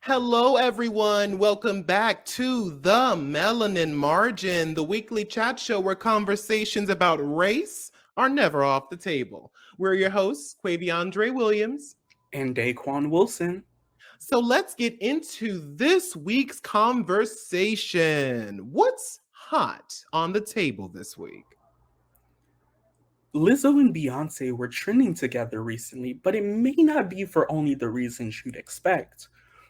Hello, everyone. Welcome back to the Melanin Margin, the weekly chat show where conversations about race are never off the table. We're your hosts, Quaviondre Williams. And Daquon Wilson. So let's get into this week's conversation. What's hot on the table this week? Lizzo and Beyonce were trending together recently, but it may not be for only the reasons you'd expect.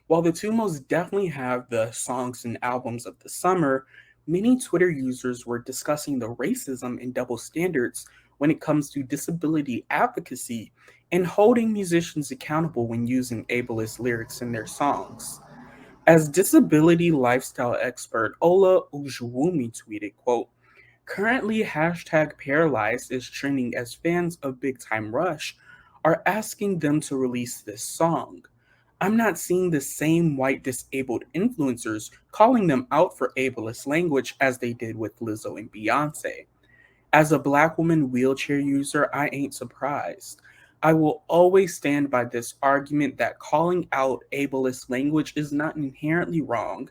While the two most definitely have the songs and albums of the summer, many Twitter users were discussing the racism and double standards when it comes to disability advocacy and holding musicians accountable when using ableist lyrics in their songs. As disability lifestyle expert Ola Ujwumi tweeted, quote, currently hashtag paralyzed is trending as fans of Big Time Rush are asking them to release this song. I'm not seeing the same white disabled influencers calling them out for ableist language as they did with Lizzo and Beyonce. As a black woman wheelchair user, I ain't surprised. I will always stand by this argument that calling out ableist language is not inherently wrong.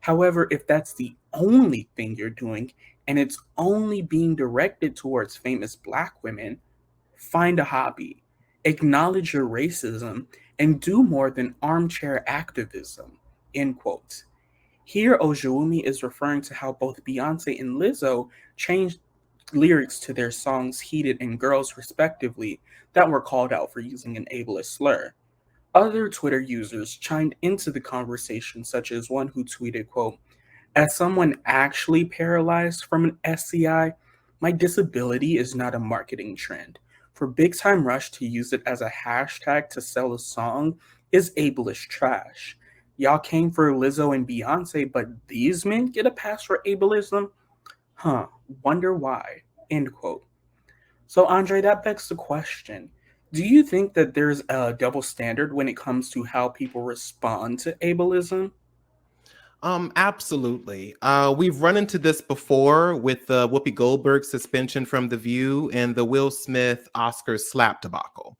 However, if that's the only thing you're doing and it's only being directed towards famous black women, find a hobby, acknowledge your racism, and do more than armchair activism. End quote. Here, Ojumi is referring to how both Beyonce and Lizzo changed lyrics to their songs Heated and Girls, respectively, that were called out for using an ableist slur. Other Twitter users chimed into the conversation, such as one who tweeted, quote, as someone actually paralyzed from an SCI, my disability is not a marketing trend. For Big Time Rush to use it as a hashtag to sell a song is ableist trash. Y'all came for Lizzo and Beyonce, but these men get a pass for ableism? Huh, wonder why. End quote. So, Andre, that begs the question. Do you think that there's a double standard when it comes to how people respond to ableism? Absolutely. We've run into this before with the Whoopi Goldberg suspension from The View and the Will Smith Oscar slap debacle.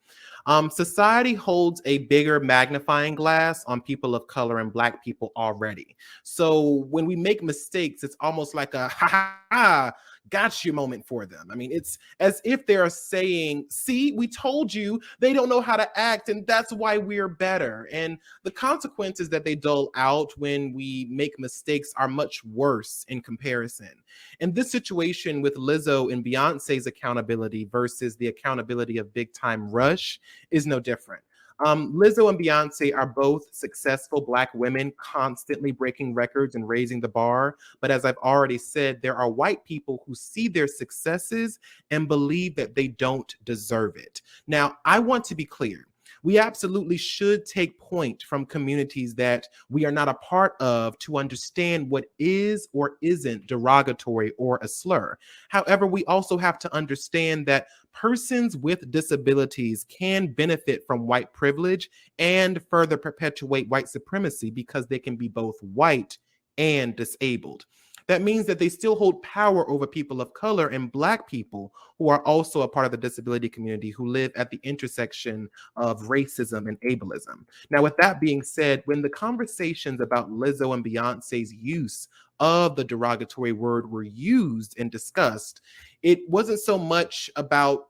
Society holds a bigger magnifying glass on people of color and Black people already. So when we make mistakes, it's almost like a ha ha ha gotcha moment for them. I mean, it's as if they're saying, see, we told you they don't know how to act, and that's why we're better. And the consequences that they dole out when we make mistakes are much worse in comparison. And this situation with Lizzo and Beyonce's accountability versus the accountability of Big Time Rush is no different. Lizzo and Beyonce are both successful Black women, constantly breaking records and raising the bar. But as I've already said, there are white people who see their successes and believe that they don't deserve it. Now, I want to be clear. We absolutely should take point from communities that we are not a part of to understand what is or isn't derogatory or a slur. However, we also have to understand that persons with disabilities can benefit from white privilege and further perpetuate white supremacy because they can be both white and disabled. That means that they still hold power over people of color and Black people who are also a part of the disability community who live at the intersection of racism and ableism. Now, with that being said, when the conversations about Lizzo and Beyonce's use of the derogatory word were used and discussed, it wasn't so much about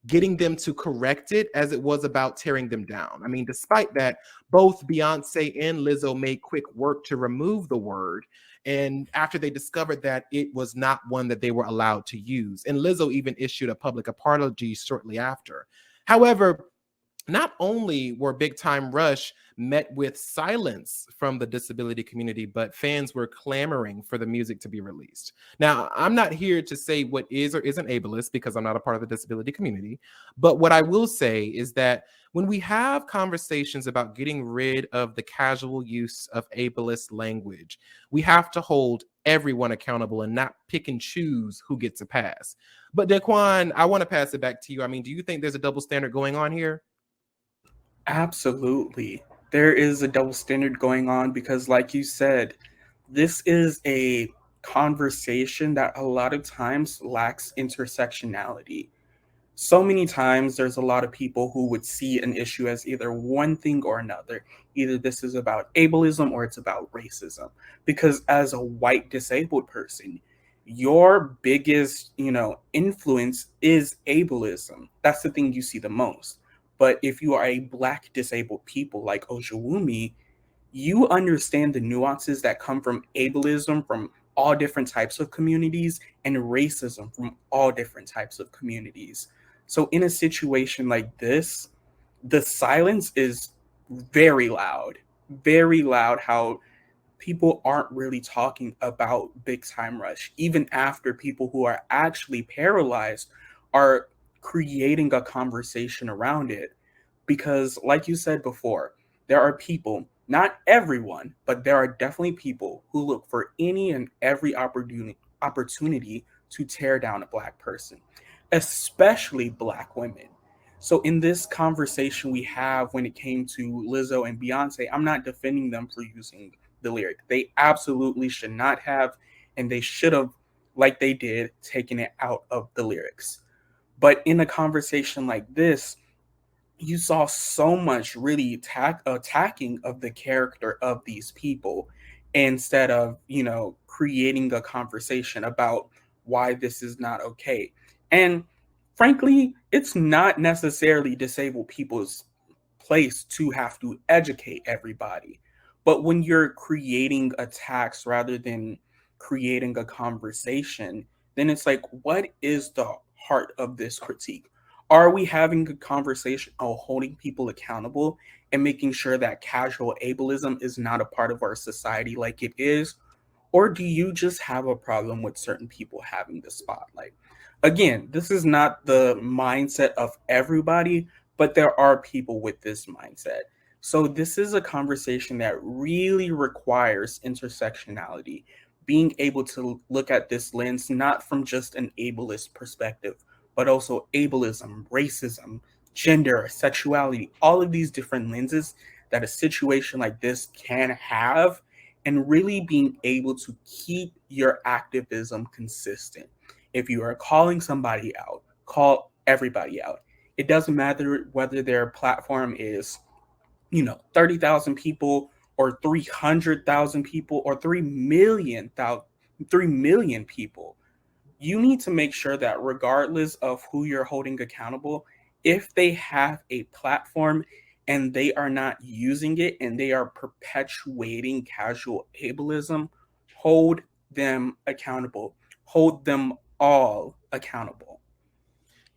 getting them to correct it as it was about tearing them down. I mean, despite that, both Beyonce and Lizzo made quick work to remove the word. And after they discovered that it was not one that they were allowed to use, and Lizzo even issued a public apology shortly after. However, not only were Big Time Rush met with silence from the disability community, but fans were clamoring for the music to be released. Now, I'm not here to say what is or isn't ableist because I'm not a part of the disability community. But what I will say is that when we have conversations about getting rid of the casual use of ableist language, we have to hold everyone accountable and not pick and choose who gets a pass. But Daquan, I want to pass it back to you. I mean, do you think there's a double standard going on here? Absolutely. There is a double standard going on because, like you said, this is a conversation that a lot of times lacks intersectionality. So many times there's a lot of people who would see an issue as either one thing or another. Either this is about ableism or it's about racism. Because as a white disabled person, your biggest, influence is ableism. That's the thing you see the most. But if you are a black disabled people like Ojawumi, you understand the nuances that come from ableism from all different types of communities and racism from all different types of communities. So, in a situation like this, the silence is very loud. How people aren't really talking about Big Time Rush, even after people who are actually paralyzed are creating a conversation around it. Because, like you said before, there are people, not everyone, but there are definitely people who look for any and every opportunity to tear down a black person, especially black women. So in this conversation we have when it came to Lizzo and Beyonce, I'm not defending them for using the lyric. They absolutely should not have, and they should have, like they did, taken it out of the lyrics. But in a conversation like this, you saw so much really attacking of the character of these people instead of creating a conversation about why this is not okay. And frankly, it's not necessarily disabled people's place to have to educate everybody, but when you're creating attacks rather than creating a conversation, then it's like, what is the heart of this critique? Are we having a conversation on holding people accountable and making sure that casual ableism is not a part of our society like it is? Or do you just have a problem with certain people having the spotlight? Again, this is not the mindset of everybody, but there are people with this mindset. So, this is a conversation that really requires intersectionality, being able to look at this lens not from just an ableist perspective, but also ableism, racism, gender, sexuality, all of these different lenses that a situation like this can have, and really being able to keep your activism consistent. If you are calling somebody out, call everybody out. It doesn't matter whether their platform is, 30,000 people or 300,000 people or 3 million people. You need to make sure that regardless of who you're holding accountable, if they have a platform and they are not using it and they are perpetuating casual ableism, hold them accountable. Hold them all accountable.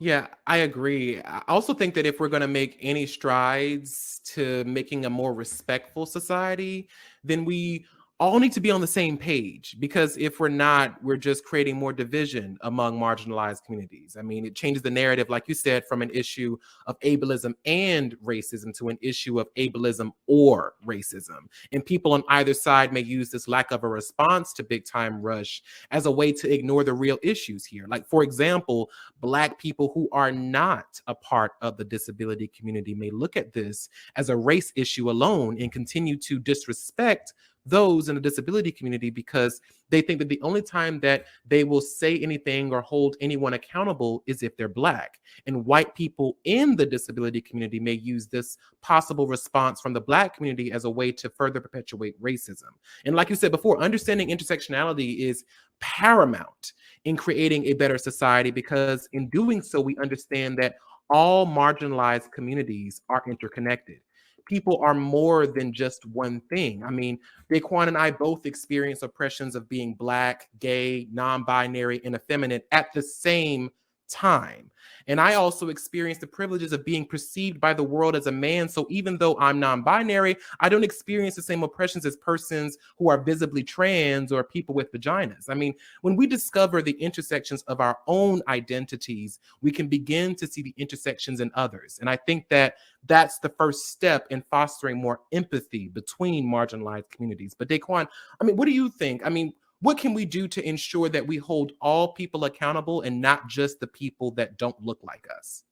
Yeah, I agree. I also think that if we're going to make any strides to making a more respectful society, then we all need to be on the same page, because if we're not, we're just creating more division among marginalized communities. I mean, it changes the narrative, like you said, from an issue of ableism and racism to an issue of ableism or racism. And people on either side may use this lack of a response to Big Time Rush as a way to ignore the real issues here. Like, for example, Black people who are not a part of the disability community may look at this as a race issue alone and continue to disrespect those in the disability community, because they think that the only time that they will say anything or hold anyone accountable is if they're Black. And white people in the disability community may use this possible response from the Black community as a way to further perpetuate racism. And like you said before, understanding intersectionality is paramount in creating a better society, because in doing so, we understand that all marginalized communities are interconnected. People are more than just one thing. I mean, Daquon and I both experience oppressions of being Black, gay, non binary, and effeminate at the same time. And I also experience the privileges of being perceived by the world as a man. So even though I'm non binary, I don't experience the same oppressions as persons who are visibly trans or people with vaginas. I mean, when we discover the intersections of our own identities, we can begin to see the intersections in others. And I think that that's the first step in fostering more empathy between marginalized communities. But Daquan, I mean, what do you think? I mean, what can we do to ensure that we hold all people accountable and not just the people that don't look like us?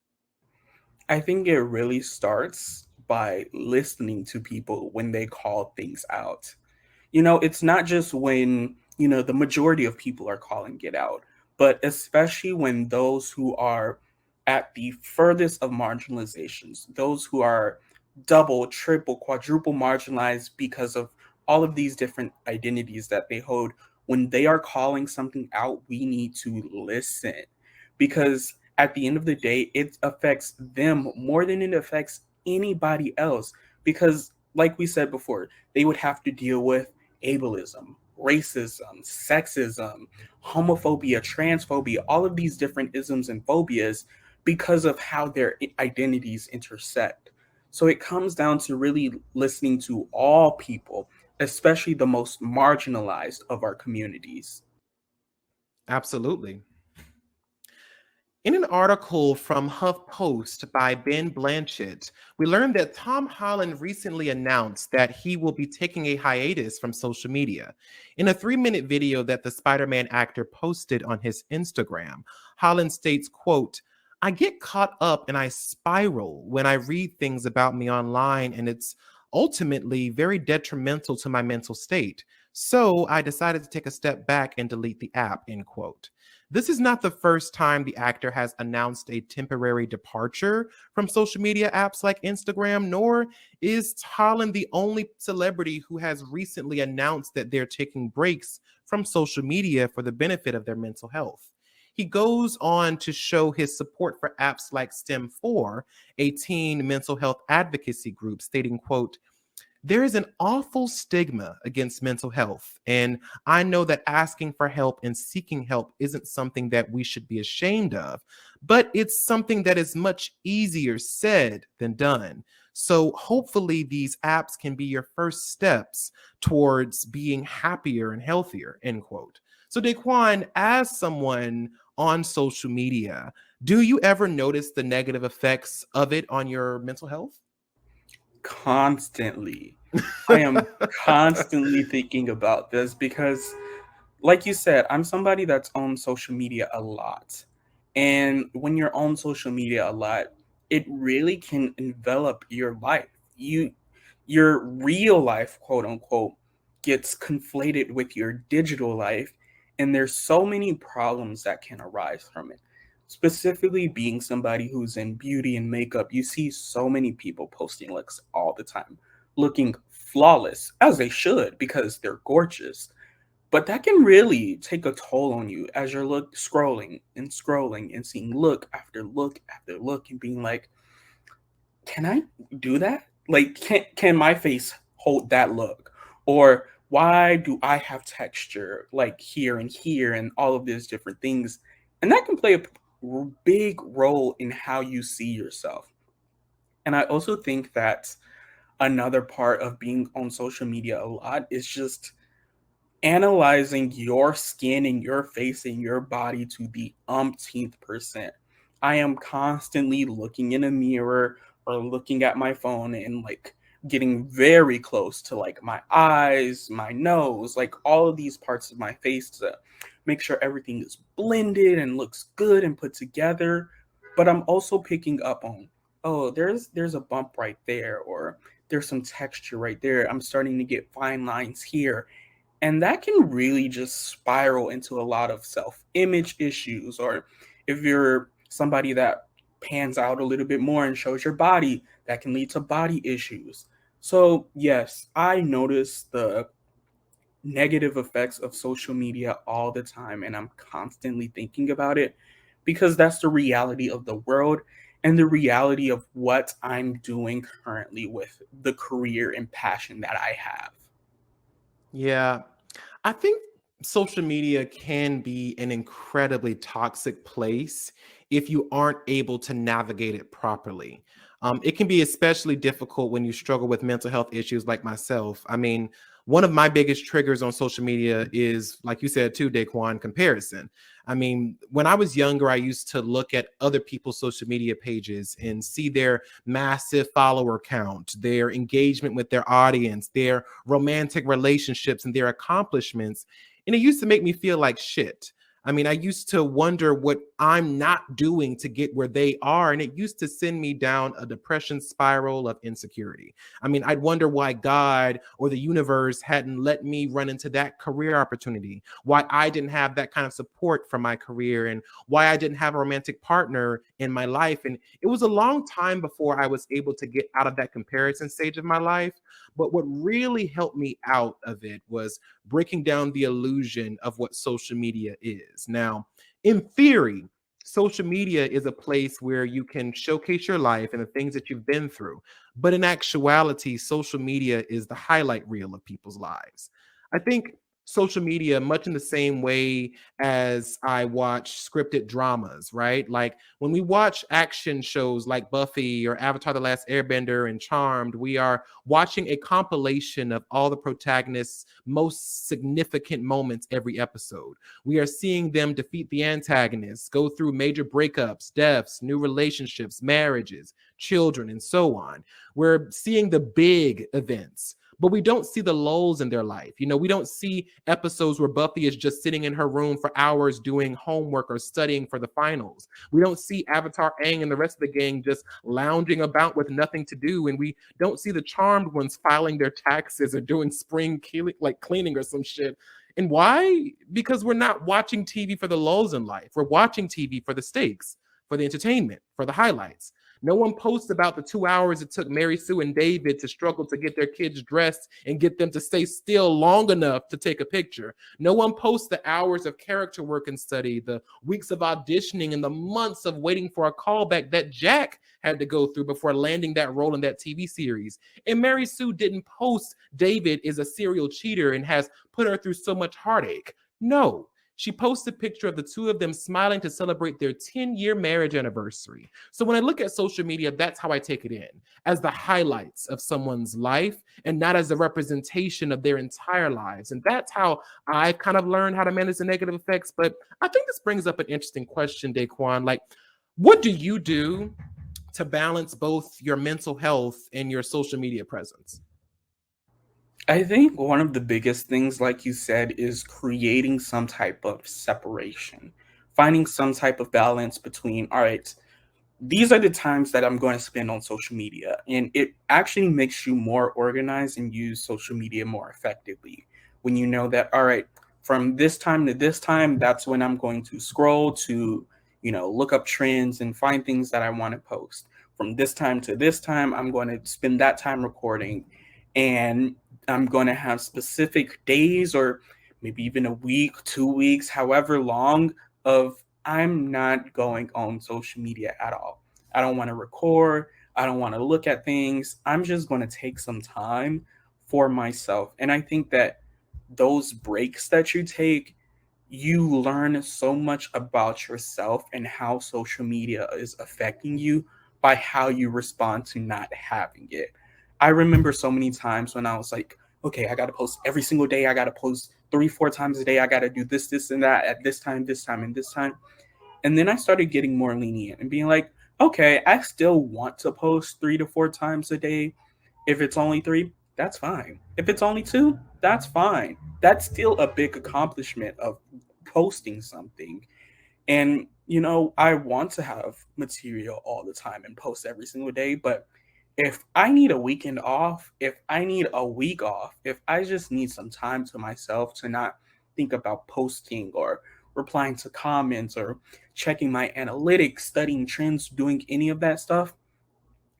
I think it really starts by listening to people when they call things out. It's not just when, the majority of people are calling it out, but especially when those who are at the furthest of marginalizations, those who are double, triple, quadruple marginalized because of all of these different identities that they hold. When they are calling something out, we need to listen because at the end of the day, it affects them more than it affects anybody else. Because, like we said before, they would have to deal with ableism, racism, sexism, homophobia, transphobia, all of these different isms and phobias because of how their identities intersect. So it comes down to really listening to all people, especially the most marginalized of our communities. Absolutely. In an article from HuffPost by Ben Blanchett, we learned that Tom Holland recently announced that he will be taking a hiatus from social media. In a 3-minute video that the Spider-Man actor posted on his Instagram, Holland states, quote, "I get caught up and I spiral when I read things about me online, and it's ultimately very detrimental to my mental state. So I decided to take a step back and delete the app," end quote. This is not the first time the actor has announced a temporary departure from social media apps like Instagram, nor is Holland the only celebrity who has recently announced that they're taking breaks from social media for the benefit of their mental health. He goes on to show his support for apps like STEM4, a teen mental health advocacy group, stating, quote, "There is an awful stigma against mental health, and I know that asking for help and seeking help isn't something that we should be ashamed of, but it's something that is much easier said than done. So hopefully these apps can be your first steps towards being happier and healthier," end quote. So Daquon, as someone on social media, do you ever notice the negative effects of it on your mental health? Constantly. I am constantly thinking about this because, like you said, I'm somebody that's on social media a lot. And when you're on social media a lot, it really can envelop your life. Your real life, quote unquote, gets conflated with your digital life, and there's so many problems that can arise from it. Specifically, being somebody who's in beauty and makeup, you see so many people posting looks all the time, looking flawless, as they should, because they're gorgeous. But that can really take a toll on you as you're scrolling and seeing look after look after look and being like, can I do that? Like, can my face hold that look? Or why do I have texture like here and here and all of these different things? And that can play a big role in how you see yourself. And I also think that another part of being on social media a lot is just analyzing your skin and your face and your body to the umpteenth percent. I am constantly looking in a mirror or looking at my phone and like getting very close to like my eyes, my nose, like all of these parts of my face to make sure everything is blended and looks good and put together. But I'm also picking up on, oh, there's a bump right there, or there's some texture right there. I'm starting to get fine lines here, and that can really just spiral into a lot of self-image issues. Or if you're somebody that pans out a little bit more and shows your body, that can lead to body issues. So yes, I notice the negative effects of social media all the time, and I'm constantly thinking about it because that's the reality of the world and the reality of what I'm doing currently with the career and passion that I have. Yeah, I think social media can be an incredibly toxic place if you aren't able to navigate it properly. It can be especially difficult when you struggle with mental health issues like myself. I mean, one of my biggest triggers on social media is, like you said too, Daquan, comparison. I mean, when I was younger, I used to look at other people's social media pages and see their massive follower count, their engagement with their audience, their romantic relationships, and their accomplishments. And it used to make me feel like shit. I mean, I used to wonder what I'm not doing to get where they are. And it used to send me down a depression spiral of insecurity. I mean, I'd wonder why God or the universe hadn't let me run into that career opportunity, why I didn't have that kind of support from my career, and why I didn't have a romantic partner in my life. And it was a long time before I was able to get out of that comparison stage of my life. But what really helped me out of it was breaking down the illusion of what social media is. Now, in theory, social media is a place where you can showcase your life and the things that you've been through. But in actuality, social media is the highlight reel of people's lives. I think social media, much in the same way as I watch scripted dramas, right? Like when we watch action shows like Buffy or Avatar The Last Airbender and Charmed, we are watching a compilation of all the protagonists' most significant moments every episode. We are seeing them defeat the antagonists, go through major breakups, deaths, new relationships, marriages, children, and so on. We're seeing the big events, but we don't see the lulls in their life. You know, we don't see episodes where Buffy is just sitting in her room for hours doing homework or studying for the finals. We don't see Avatar Aang and the rest of the gang just lounging about with nothing to do. And we don't see the charmed ones filing their taxes or doing spring cleaning or some shit. And why? Because we're not watching TV for the lulls in life. We're watching TV for the stakes, for the entertainment, for the highlights. No one posts about the 2 hours it took Mary Sue and David to struggle to get their kids dressed and get them to stay still long enough to take a picture. No one posts the hours of character work and study, the weeks of auditioning, and the months of waiting for a callback that Jack had to go through before landing that role in that TV series. And Mary Sue didn't post David is a serial cheater and has put her through so much heartache. No, she posted a picture of the two of them smiling to celebrate their 10-year marriage anniversary. So when I look at social media, that's how I take it in, as the highlights of someone's life and not as a representation of their entire lives. And that's how I kind of learned how to manage the negative effects. But I think this brings up an interesting question, Daquon. Like, what do you do to balance both your mental health and your social media presence? I think one of the biggest things, like you said, is creating some type of separation, finding some type of balance between, all right, these are the times that I'm going to spend on social media. And it actually makes you more organized and use social media more effectively when you know that, all right, from this time to this time, that's when I'm going to scroll to, look up trends and find things that I want to post. From this time to this time, I'm going to spend that time recording. And I'm going to have specific days or maybe even a week, 2 weeks, however long of I'm not going on social media at all. I don't want to record. I don't want to look at things. I'm just going to take some time for myself. And I think that those breaks that you take, you learn so much about yourself and how social media is affecting you by how you respond to not having it. I remember so many times when I was like, okay, I got to post every single day. I got to post 3, 4 times a day. I got to do this, and that at this time, and this time. And then I started getting more lenient and being like, okay, I still want to post 3 to 4 times a day. If it's only three, that's fine. If it's only two, that's fine. That's still a big accomplishment of posting something. And, I want to have material all the time and post every single day. But if I need a weekend off, if I need a week off, if I just need some time to myself to not think about posting or replying to comments or checking my analytics, studying trends, doing any of that stuff,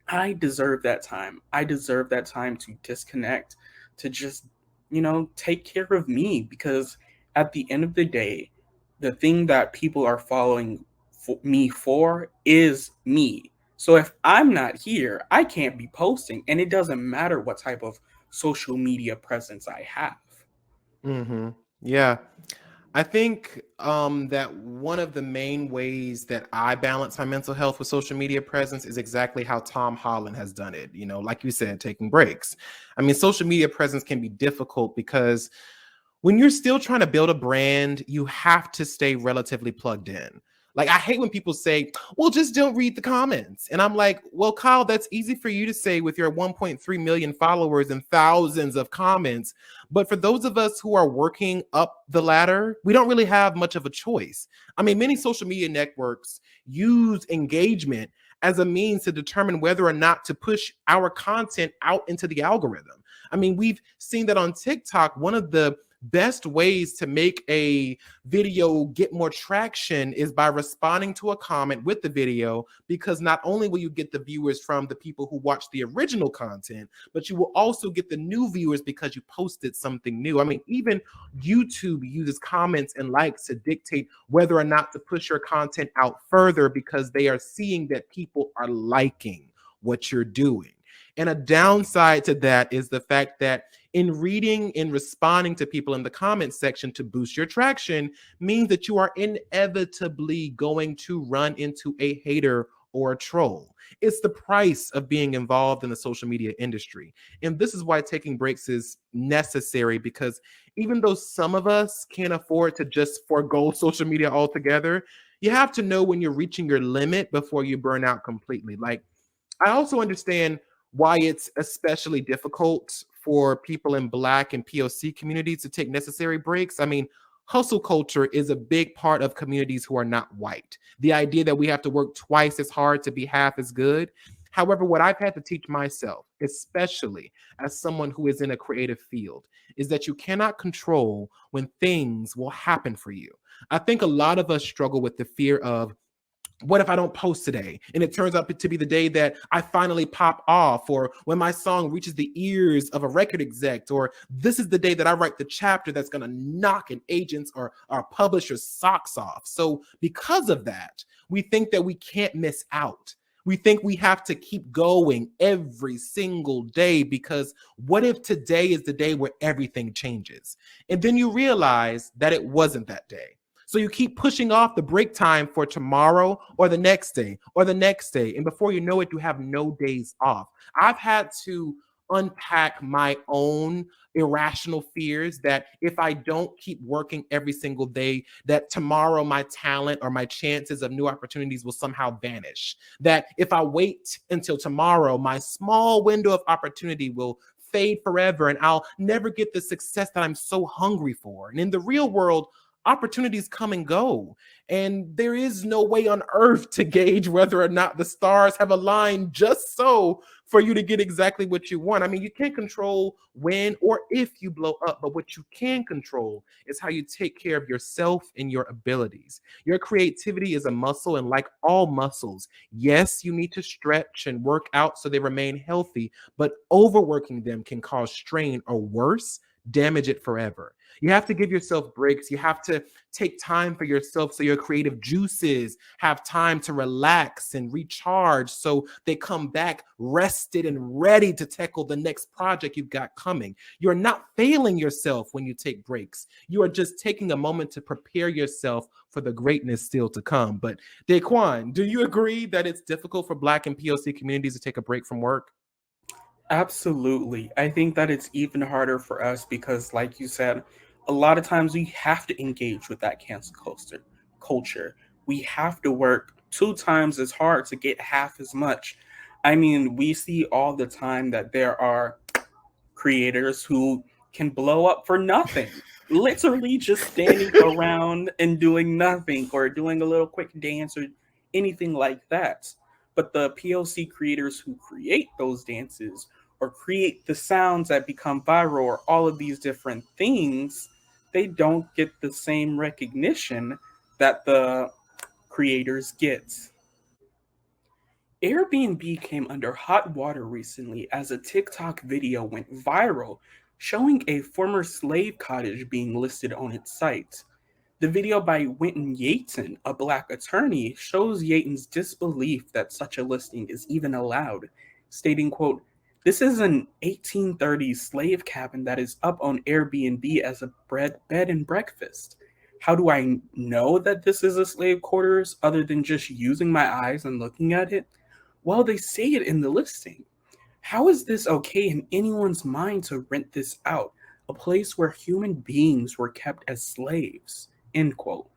I deserve that time. I deserve that time to disconnect, to just, take care of me because at the end of the day, the thing that people are following me for is me. So if I'm not here, I can't be posting, and it doesn't matter what type of social media presence I have. Mm-hmm. Yeah. I think that one of the main ways that I balance my mental health with social media presence is exactly how Tom Holland has done it. You know, like you said, taking breaks. I mean, social media presence can be difficult because when you're still trying to build a brand, you have to stay relatively plugged in. Like, I hate when people say, well, just don't read the comments. And I'm like, well, Kyle, that's easy for you to say with your 1.3 million followers and thousands of comments. But for those of us who are working up the ladder, we don't really have much of a choice. I mean, many social media networks use engagement as a means to determine whether or not to push our content out into the algorithm. I mean, we've seen that on TikTok. One of the best ways to make a video get more traction is by responding to a comment with the video, because not only will you get the viewers from the people who watched the original content, but you will also get the new viewers because you posted something new. I mean, even YouTube uses comments and likes to dictate whether or not to push your content out further, because they are seeing that people are liking what you're doing. And a downside to that is the fact that in reading and responding to people in the comments section to boost your traction means that you are inevitably going to run into a hater or a troll. It's the price of being involved in the social media industry. And this is why taking breaks is necessary, because even though some of us can't afford to just forego social media altogether, you have to know when you're reaching your limit before you burn out completely. Like, I also understand why it's especially difficult for people in Black and POC communities to take necessary breaks. I mean, hustle culture is a big part of communities who are not white. The idea that we have to work twice as hard to be half as good. However, what I've had to teach myself, especially as someone who is in a creative field, is that you cannot control when things will happen for you. I think a lot of us struggle with the fear of, what if I don't post today? And it turns out to be the day that I finally pop off, or when my song reaches the ears of a record exec, or this is the day that I write the chapter that's going to knock an agent's or our publisher's socks off. So because of that, we think that we can't miss out. We think we have to keep going every single day, because what if today is the day where everything changes? And then you realize that it wasn't that day. So you keep pushing off the break time for tomorrow or the next day or the next day. And before you know it, you have no days off. I've had to unpack my own irrational fears that if I don't keep working every single day, that tomorrow my talent or my chances of new opportunities will somehow vanish. That if I wait until tomorrow, my small window of opportunity will fade forever and I'll never get the success that I'm so hungry for. And in the real world, opportunities come and go. And there is no way on earth to gauge whether or not the stars have aligned just so for you to get exactly what you want. I mean, you can't control when or if you blow up, but what you can control is how you take care of yourself and your abilities. Your creativity is a muscle, and like all muscles, yes, you need to stretch and work out so they remain healthy, but overworking them can cause strain, or worse, damage it forever. You have to give yourself breaks. You have to take time for yourself so your creative juices have time to relax and recharge, so they come back rested and ready to tackle the next project you've got coming. You're not failing yourself when you take breaks. You are just taking a moment to prepare yourself for the greatness still to come. But Daquon, do you agree that it's difficult for Black and POC communities to take a break from work? Absolutely. I think that it's even harder for us because, like you said, a lot of times we have to engage with that cancel culture. We have to work two times as hard to get half as much. I mean, we see all the time that there are creators who can blow up for nothing, literally just standing around and doing nothing or doing a little quick dance or anything like that. But the POC creators who create those dances or create the sounds that become viral or all of these different things, they don't get the same recognition that the creators get. Airbnb came under hot water recently as a TikTok video went viral showing a former slave cottage being listed on its site. The video by Winton Yaton, a black attorney, shows Yaton's disbelief that such a listing is even allowed, stating, quote, "This is an 1830s slave cabin that is up on Airbnb as a bed and breakfast. How do I know that this is a slave quarters other than just using my eyes and looking at it? Well, they say it in the listing. How is this okay in anyone's mind to rent this out? A place where human beings were kept as slaves." End quote.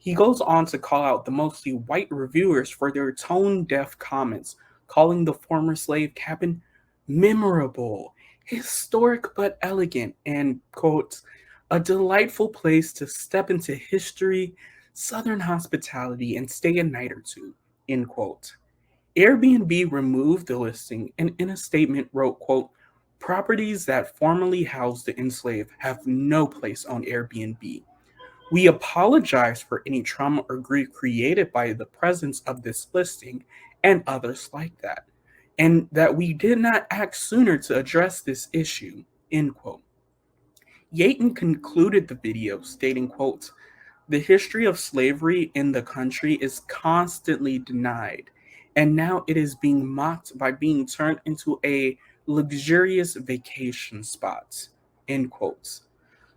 He goes on to call out the mostly white reviewers for their tone deaf comments, calling the former slave cabin memorable, historic but elegant, and, quote, a delightful place to step into history, southern hospitality, and stay a night or two, end quote. Airbnb removed the listing and in a statement wrote, quote, properties that formerly housed the enslaved have no place on Airbnb. We apologize for any trauma or grief created by the presence of this listing and others like that, and that we did not act sooner to address this issue, end quote. Yaten concluded the video stating, quote, the history of slavery in the country is constantly denied, and now it is being mocked by being turned into a luxurious vacation spot, end quotes.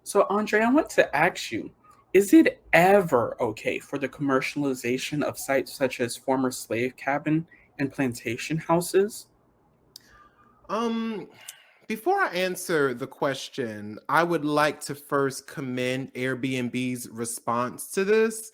So, Andre, I want to ask you, is it ever okay for the commercialization of sites such as former slave cabin and plantation houses? Um, Before I answer the question, I would like to first commend Airbnb's response to this.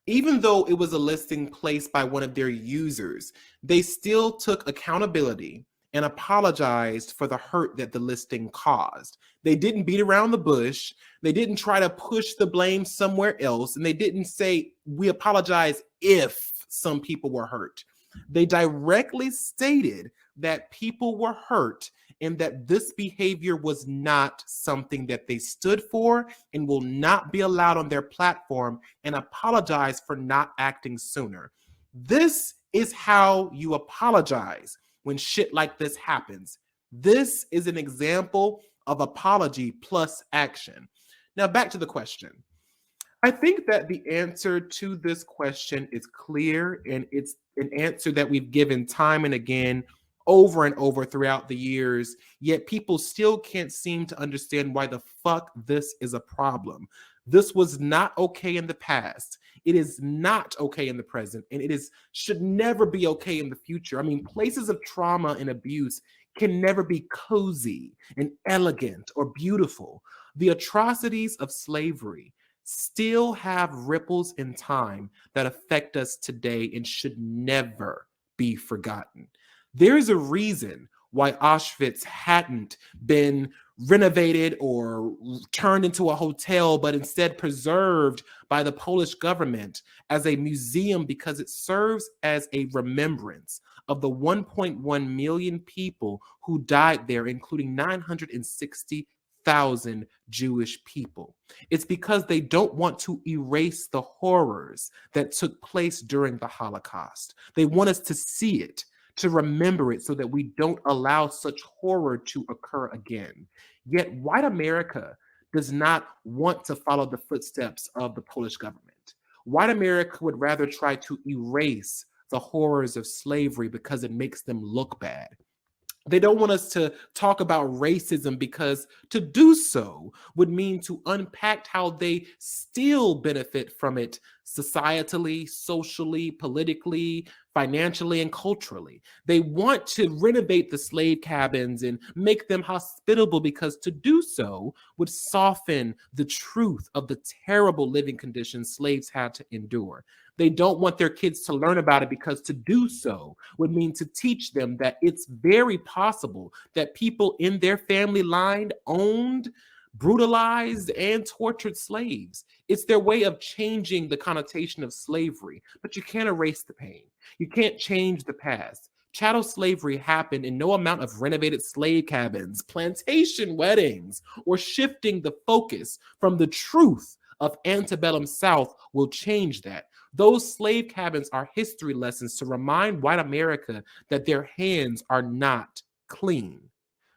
Even though it was a listing placed by one of their users, they still took accountability and apologized for the hurt that the listing caused. They didn't beat around the bush. They didn't try to push the blame somewhere else. And they didn't say, we apologize if some people were hurt. They directly stated that people were hurt and that this behavior was not something that they stood for and will not be allowed on their platform, and apologize for not acting sooner. This is how you apologize when shit like this happens. This is an example of apology plus action. Now, back to the question. I think that the answer to this question is clear, and it's an answer that we've given time and again over and over throughout the years, yet people still can't seem to understand why the fuck this is a problem. This was not okay in the past. It is not okay in the present, and it is should never be okay in the future. I mean, places of trauma and abuse can never be cozy and elegant or beautiful. The atrocities of slavery still have ripples in time that affect us today and should never be forgotten. There is a reason why Auschwitz hadn't been renovated or turned into a hotel, but instead preserved by the Polish government as a museum, because it serves as a remembrance of the 1.1 million people who died there, including 960,000 Jewish people. It's because they don't want to erase the horrors that took place during the Holocaust. They want us to see it, to remember it, so that we don't allow such horror to occur again. Yet white America does not want to follow the footsteps of the Polish government. White America would rather try to erase the horrors of slavery because it makes them look bad. They don't want us to talk about racism because to do so would mean to unpack how they still benefit from it societally, socially, politically, financially, and culturally. They want to renovate the slave cabins and make them hospitable because to do so would soften the truth of the terrible living conditions slaves had to endure. They don't want their kids to learn about it because to do so would mean to teach them that it's very possible that people in their family line owned, brutalized, and tortured slaves. It's their way of changing the connotation of slavery, but you can't erase the pain. You can't change the past. Chattel slavery happened, and no amount of renovated slave cabins, plantation weddings, or shifting the focus from the truth of antebellum South will change that. Those slave cabins are history lessons to remind white America that their hands are not clean.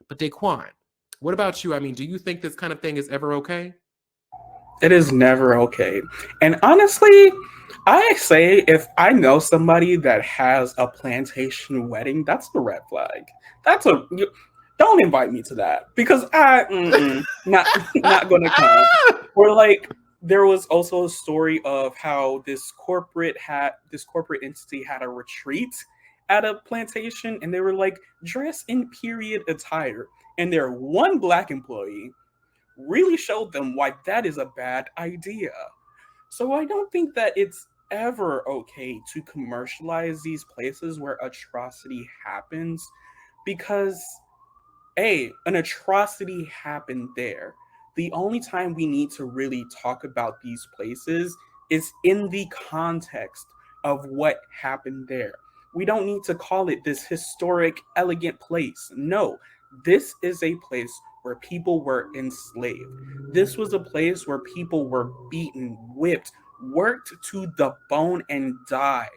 But Daquon, what about you? I mean, do you think this kind of thing is ever okay? It is never okay. And honestly, I say if I know somebody that has a plantation wedding, that's a red flag. That's a don't invite me to that because not not gonna come. Or like there was also a story of how this corporate entity had a retreat at a plantation, and they were like dress in period attire, and their one black employee really showed them why that is a bad idea. So I don't think that it's ever okay to commercialize these places where atrocity happens because an atrocity happened there. The only time we need to really talk about these places is in the context of what happened there. We don't need to call it this historic, elegant place. No, this is a place where people were enslaved. This was a place where people were beaten, whipped, worked to the bone, and died.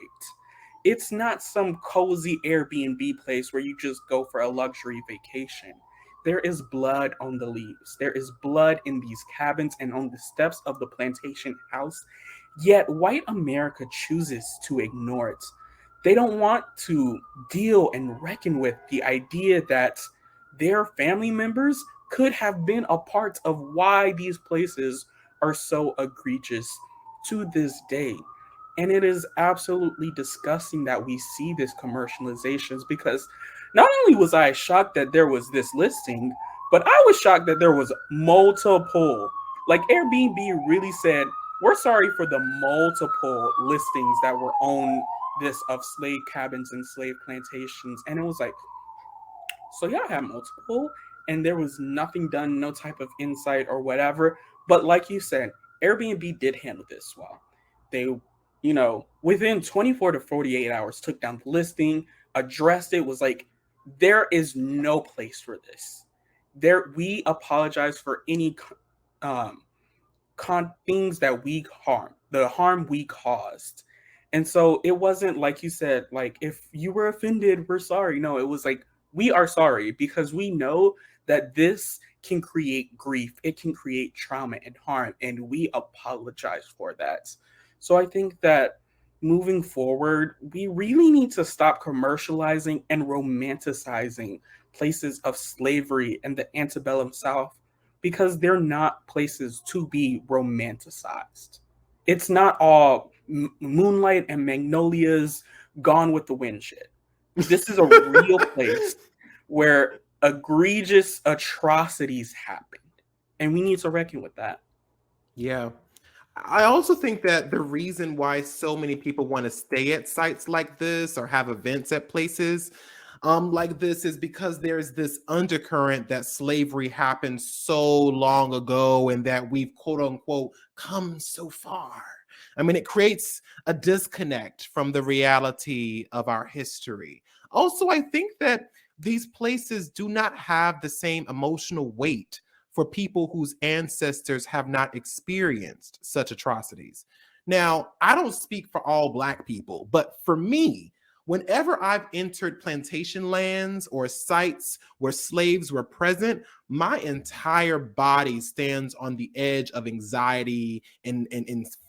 It's not some cozy Airbnb place where you just go for a luxury vacation. There is blood on the leaves. There is blood in these cabins and on the steps of the plantation house. Yet white America chooses to ignore it. They don't want to deal and reckon with the idea that their family members could have been a part of why these places are so egregious to this day. And it is absolutely disgusting that we see this commercializations because not only was I shocked that there was this listing, but I was shocked that there was multiple. Like Airbnb really said, we're sorry for the multiple listings that were on this of slave cabins and slave plantations. And it was like, so y'all have multiple, and there was nothing done, no type of insight or whatever. But like you said, Airbnb did handle this well. They, within 24 to 48 hours, took down the listing, addressed it, was like, there is no place for this. We apologize for any um, things that we the harm we caused. And so it wasn't like you said, like, if you were offended, we're sorry. No, it was like, we are sorry because we know that this can create grief, it can create trauma and harm, and we apologize for that. So I think that moving forward, we really need to stop commercializing and romanticizing places of slavery and the antebellum South because they're not places to be romanticized. It's not all moonlight and magnolias, gone with the wind shit. This is a real place where egregious atrocities happened, and we need to reckon with that. Yeah. I also think that the reason why so many people want to stay at sites like this or have events at places like this is because there's this undercurrent that slavery happened so long ago and that we've quote unquote come so far. I mean, it creates a disconnect from the reality of our history. Also, I think that these places do not have the same emotional weight for people whose ancestors have not experienced such atrocities. Now, I don't speak for all Black people, but for me, whenever I've entered plantation lands or sites where slaves were present, my entire body stands on the edge of anxiety and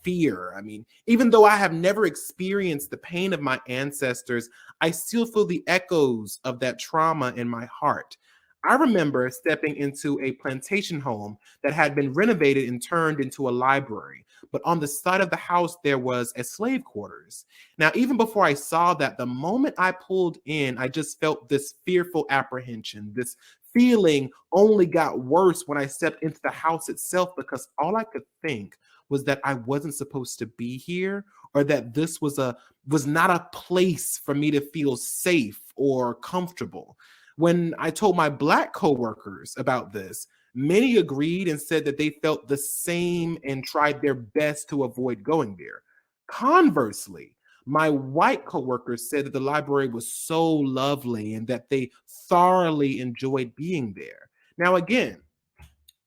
fear. I mean, even though I have never experienced the pain of my ancestors, I still feel the echoes of that trauma in my heart. I remember stepping into a plantation home that had been renovated and turned into a library, but on the side of the house, there was a slave quarters. Now, even before I saw that, the moment I pulled in, I just felt this fearful apprehension. This feeling only got worse when I stepped into the house itself because all I could think was that I wasn't supposed to be here or that this was not a place for me to feel safe or comfortable. When I told my Black coworkers about this, many agreed and said that they felt the same and tried their best to avoid going there. Conversely, my white coworkers said that the library was so lovely and that they thoroughly enjoyed being there. Now, again,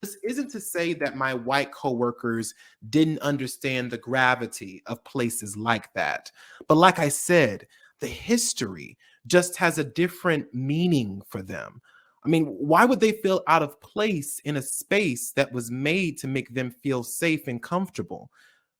this isn't to say that my white coworkers didn't understand the gravity of places like that. But like I said, the history just has a different meaning for them. I mean, why would they feel out of place in a space that was made to make them feel safe and comfortable?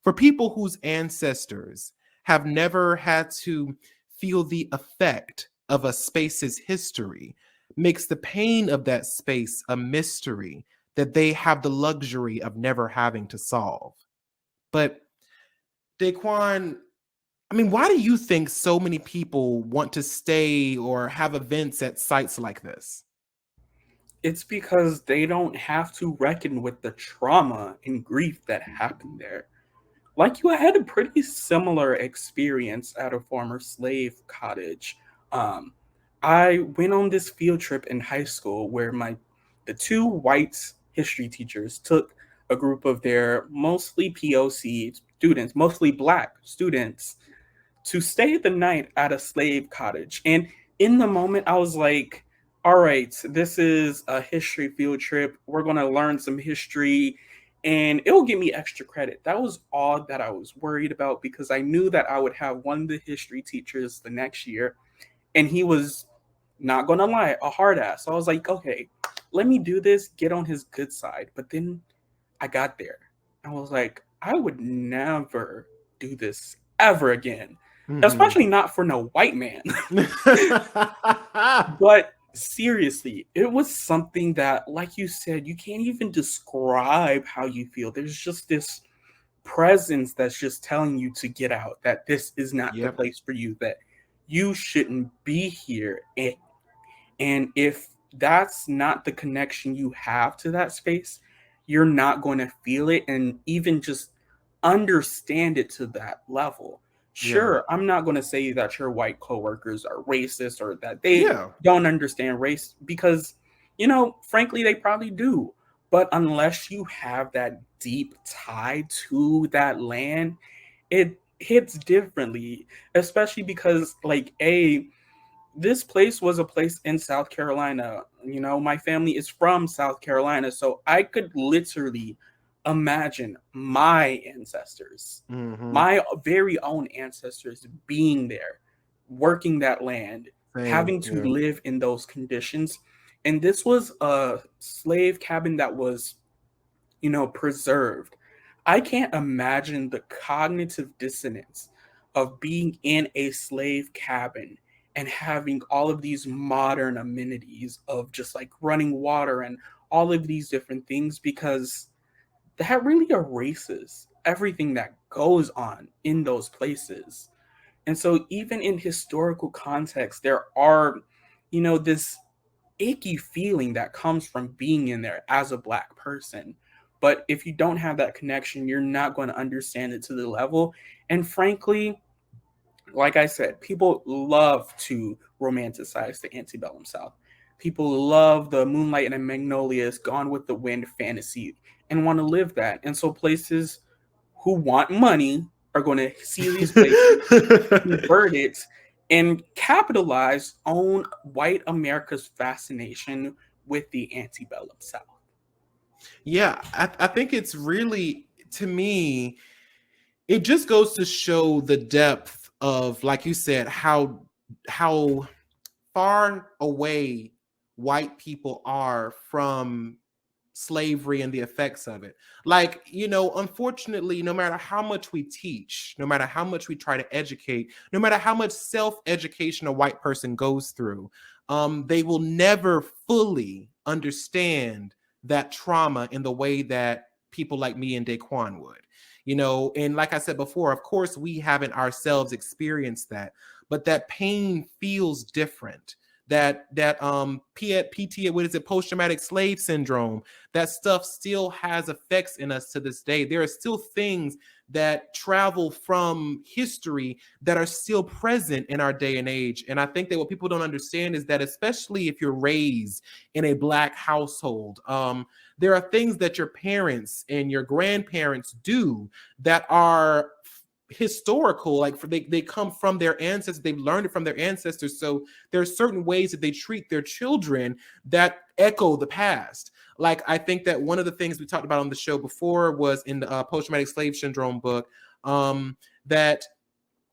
For people whose ancestors have never had to feel the effect of a space's history, makes the pain of that space a mystery that they have the luxury of never having to solve. But Daquan, I mean, why do you think so many people want to stay or have events at sites like this? It's because they don't have to reckon with the trauma and grief that happened there. Like you, I had a pretty similar experience at a former slave cottage. Um, I went on this field trip in high school where the two white history teachers took a group of their mostly POC students, mostly black students, to stay the night at a slave cottage. And in the moment, I was like, all right, this is a history field trip. We're going to learn some history and it will give me extra credit. That was all that I was worried about because I knew that I would have one of the history teachers the next year. And he was, not going to lie, a hard ass. So I was like, okay, let me do this, get on his good side. But then I got there. I was like, I would never do this ever again, Mhm. especially not for no white man. But seriously, it was something that, like you said, you can't even describe how you feel. There's just this presence that's just telling you to get out, that this is not the Yep. place for you, that you shouldn't be here. And if that's not the connection you have to that space, you're not going to feel it and even just understand it to that level. Yeah. Sure, I'm not going to say that your white coworkers are racist or that they Yeah. don't understand race because, frankly, they probably do. But unless you have that deep tie to that land, it hits differently, especially because, like, this place was a place in South Carolina. My family is from South Carolina, so I could literally imagine my ancestors, Mhm. my very own ancestors being there, working that land, Same. having to Yeah. live in those conditions. And this was a slave cabin that was, preserved. I can't imagine the cognitive dissonance of being in a slave cabin and having all of these modern amenities of just like running water and all of these different things because that really erases everything that goes on in those places. And so, even in historical context, there are, this icky feeling that comes from being in there as a black person. But if you don't have that connection, you're not going to understand it to the level. And frankly, like I said, people love to romanticize the antebellum South. People love the moonlight and the magnolias, gone with the wind fantasy, and want to live that. And so places who want money are going to see these places, convert it, and capitalize on white America's fascination with the antebellum South. Yeah, I think it's really, to me, it just goes to show the depth of, like you said, how far away white people are from slavery and the effects of it. Like, unfortunately, no matter how much we teach, no matter how much we try to educate, no matter how much self-education a white person goes through, they will never fully understand that trauma in the way that people like me and Daquon would. And like I said before, of course, we haven't ourselves experienced that, but that pain feels different. What is it, post-traumatic slave syndrome, that stuff still has effects in us to this day. There are still things that travel from history that are still present in our day and age. And I think that what people don't understand is that, especially if you're raised in a black household, there are things that your parents and your grandparents do that are historical, like they come from their ancestors, they've learned it from their ancestors. So there are certain ways that they treat their children that echo the past. Like, I think that one of the things we talked about on the show before was in the post-traumatic slave syndrome book, that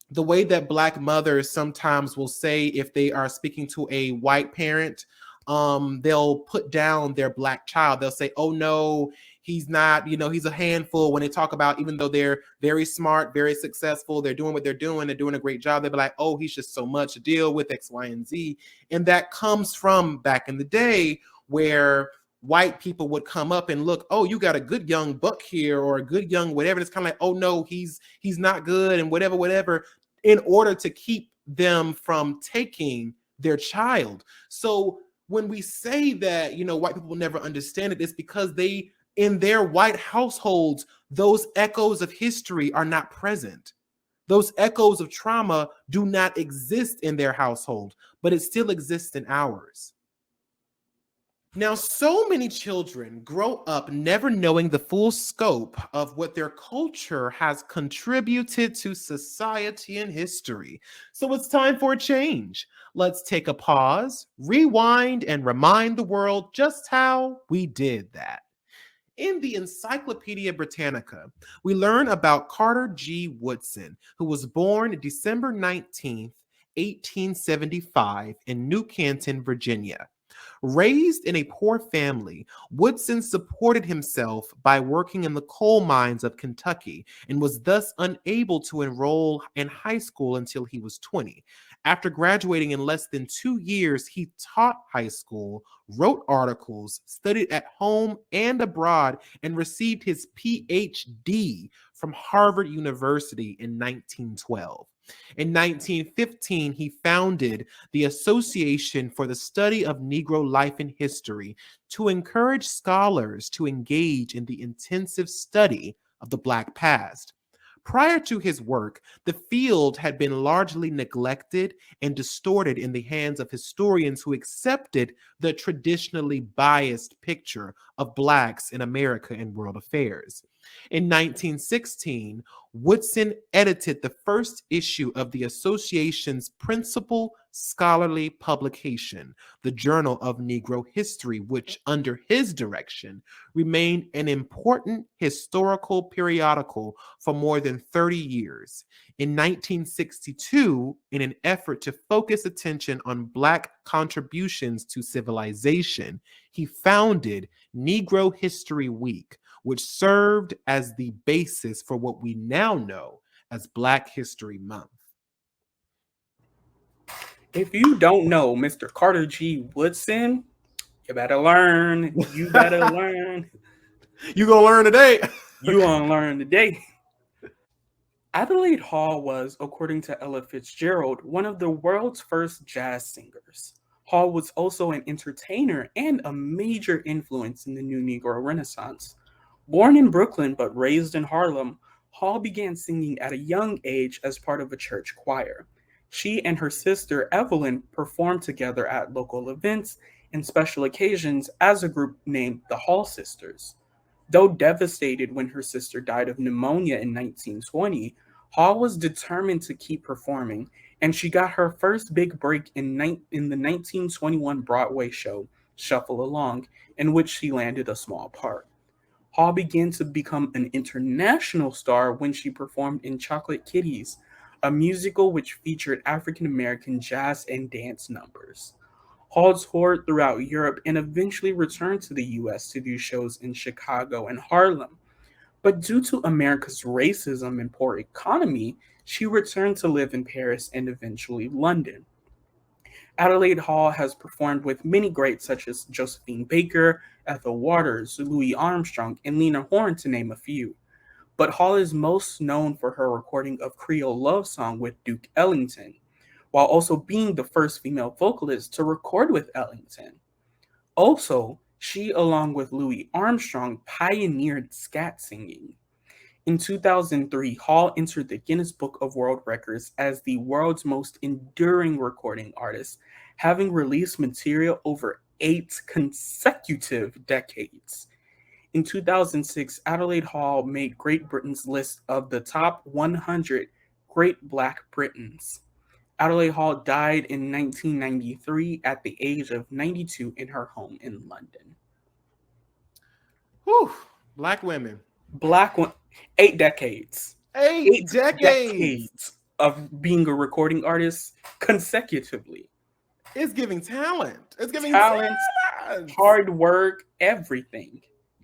the way that black mothers sometimes will say, if they are speaking to a white parent, they'll put down their black child. They'll say, oh no, he's not, he's a handful. When they talk about, even though they're very smart, very successful, they're doing what they're doing a great job, they'll be like, oh, he's just so much to deal with, X, Y, and Z. And that comes from back in the day, where white people would come up and look, oh, you got a good young buck here, or a good young whatever. And it's kind of like, oh no, he's not good, and whatever, in order to keep them from taking their child. So when we say that, white people will never understand it, it's because In their white households, those echoes of history are not present. Those echoes of trauma do not exist in their household, but it still exists in ours. Now, so many children grow up never knowing the full scope of what their culture has contributed to society and history. So it's time for a change. Let's take a pause, rewind, and remind the world just how we did that. In the Encyclopedia Britannica, we learn about Carter G. Woodson, who was born December 19th, 1875, in New Canton, Virginia. Raised in a poor family, Woodson supported himself by working in the coal mines of Kentucky and was thus unable to enroll in high school until he was 20. After graduating in less than 2 years, he taught high school, wrote articles, studied at home and abroad, and received his PhD from Harvard University in 1912. In 1915, he founded the Association for the Study of Negro Life and History to encourage scholars to engage in the intensive study of the Black past. Prior to his work, the field had been largely neglected and distorted in the hands of historians who accepted the traditionally biased picture of Blacks in America and world affairs. In 1916, Woodson edited the first issue of the association's principal scholarly publication, the Journal of Negro History, which, under his direction, remained an important historical periodical for more than 30 years. In 1962, in an effort to focus attention on Black contributions to civilization, he founded Negro History Week, which served as the basis for what we now know as Black History Month. If you don't know Mr. Carter G. Woodson, you better learn. You better learn. You gonna learn today. You gonna learn today. Adelaide Hall was, according to Ella Fitzgerald, one of the world's first jazz singers. Hall was also an entertainer and a major influence in the New Negro Renaissance. Born in Brooklyn but raised in Harlem, Hall began singing at a young age as part of a church choir. She and her sister Evelyn performed together at local events and special occasions as a group named the Hall Sisters. Though devastated when her sister died of pneumonia in 1920, Hall was determined to keep performing, and she got her first big break in the 1921 Broadway show, Shuffle Along, in which she landed a small part. Hall began to become an international star when she performed in Chocolate Kitties, a musical which featured African American jazz and dance numbers. Hall toured throughout Europe and eventually returned to the US to do shows in Chicago and Harlem. But due to America's racism and poor economy, she returned to live in Paris and eventually London. Adelaide Hall has performed with many greats such as Josephine Baker, Ethel Waters, Louis Armstrong, and Lena Horne, to name a few. But Hall is most known for her recording of Creole Love Song with Duke Ellington, while also being the first female vocalist to record with Ellington. Also, she, along with Louis Armstrong, pioneered scat singing. In 2003, Hall entered the Guinness Book of World Records as the world's most enduring recording artist, having released material over 8 consecutive decades. In 2006, Adelaide Hall made Great Britain's list of the top 100 Great Black Britons. Adelaide Hall died in 1993 at the age of 92 in her home in London. Whew, Black women. Black one, 8 decades. 8 decades of being a recording artist consecutively. It's giving talent. It's giving talent, hard work, everything.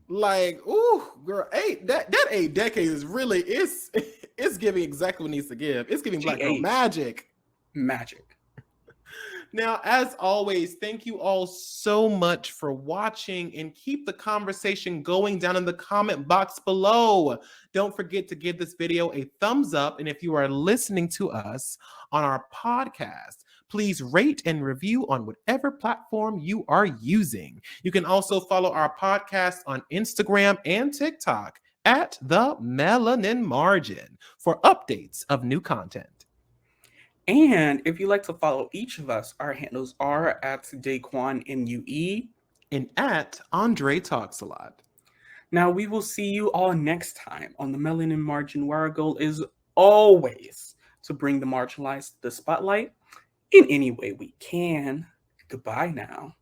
Like, ooh, girl, that 8 decades is really it's giving exactly what it needs to give. It's giving Black girl magic. Now, as always, thank you all so much for watching, and keep the conversation going down in the comment box below. Don't forget to give this video a thumbs up, and if you are listening to us on our podcast, Please rate and review on whatever platform you are using. You can also follow our podcast on Instagram and TikTok at the Melanin Margin for updates of new content. And if you'd like to follow each of us, our handles are at Daquon MUE. And at Andre Talks a Lot. Now we will see you all next time on the Melanin Margin, where our goal is always to bring the marginalized to the spotlight in any way we can. Goodbye now.